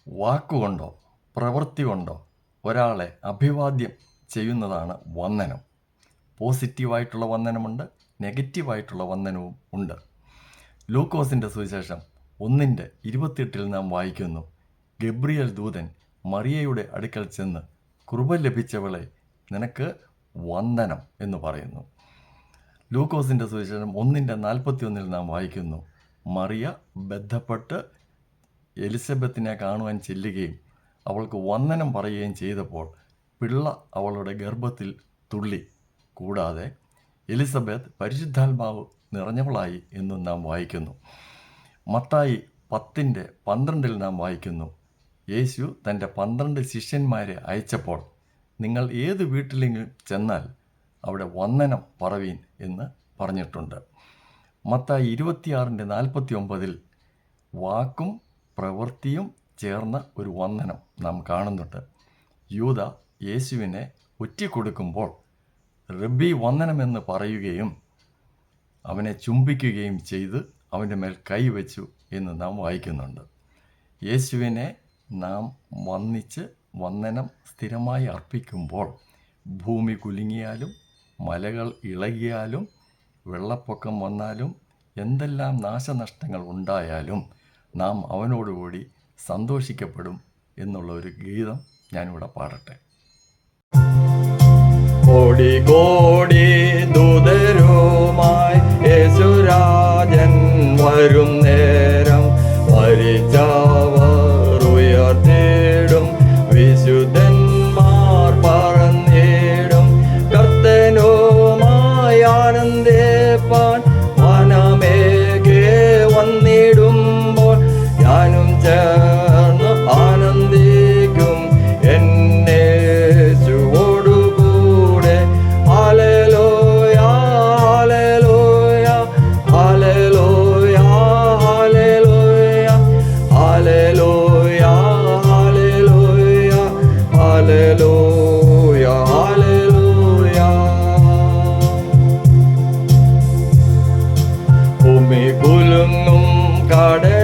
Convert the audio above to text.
വാക്കുകൊണ്ടോ പ്രവൃത്തി കൊണ്ടോ ഒരാളെ അഭിവാദ്യം ചെയ്യുന്നതാണ് വന്ദനം. പോസിറ്റീവായിട്ടുള്ള വന്ദനമുണ്ട്, നെഗറ്റീവായിട്ടുള്ള വന്ദനവും ഉണ്ട്. ലൂക്കോസിൻ്റെ സുവിശേഷം 1:28 നാം വായിക്കുന്നു, ഗബ്രിയേൽ ദൂതൻ മറിയയുടെ അടുക്കൽ ചെന്ന് കൃപ ലഭിച്ചവളെ നിനക്ക് വന്ദനം എന്ന് പറയുന്നു. ലൂക്കോസിൻ്റെ സുവിശേഷം 1:41 നാം വായിക്കുന്നു, മറിയ ബന്ധപ്പെട്ട് എലിസബത്തിനെ കാണുവാൻ ചെല്ലുകയും അവൾക്ക് വന്ദനം പറയുകയും ചെയ്തപ്പോൾ പിള്ള അവളുടെ ഗർഭത്തിൽ തുള്ളി. കൂടാതെ എലിസബത്ത് പരിശുദ്ധാത്മാവ് നിറഞ്ഞവളായി എന്നും നാം വായിക്കുന്നു. മത്തായി 10:12 നാം വായിക്കുന്നു, യേശു തൻ്റെ 12 ശിഷ്യന്മാരെ അയച്ചപ്പോൾ നിങ്ങൾ ഏത് വീട്ടിലെങ്കിലും ചെന്നാൽ അവിടെ വന്ദനം പറവീൻ എന്ന് പറഞ്ഞിട്ടുണ്ട്. മത്തായി 26:49 വാക്കും പ്രവൃത്തിയും ചേർന്ന ഒരു വന്ദനം നാം കാണുന്നുണ്ട്. യൂദ യേശുവിനെ ഒറ്റിക്കൊടുക്കുമ്പോൾ റബ്ബി വന്ദനമെന്ന് പറയുകയും അവനെ ചുംബിക്കുകയും ചെയ്ത് അവൻ്റെ മേൽ കൈവച്ചു എന്ന് നാം വായിക്കുന്നുണ്ട്. യേശുവിനെ നാം വന്ദിച്ച് വന്ദനം സ്ഥിരമായി അർപ്പിക്കുമ്പോൾ ഭൂമി കുലുങ്ങിയാലും മലകൾ ഇളകിയാലും വെള്ളപ്പൊക്കം വന്നാലും എന്തെല്ലാം നാശനഷ്ടങ്ങൾ ഉണ്ടായാലും നാം അവനോടുകൂടി സന്തോഷിക്കപ്പെടും എന്നുള്ള ഒരു ഗീതം ഞാനിവിടെ പാടട്ടെ. കോടി കോടി ദൂതരുമായി യേശുരാജൻ വരും നേരം മരിച്ചവർ ഉയർത്തിടും, വിശുദ്ധന്മാർ പറന്നിടും, കർത്തനുമായി ആനന്ദിപ്പാൻ മനമേകെ വന്നിടുമ്പോൾ ഞാനും ചേർന്ന് ആനന്ദിക്കും എന്നേശുവോടുകൂടെ. ഹല്ലേലൂയ ഹല്ലേലൂയ ഹല്ലേലൂയ ഹല്ലേലൂയ ഹല്ലേലൂയ ഹല്ലേലൂയ ഹല്ലേലൂയ. ഭൂമി കുലുങ്ങും കടൽ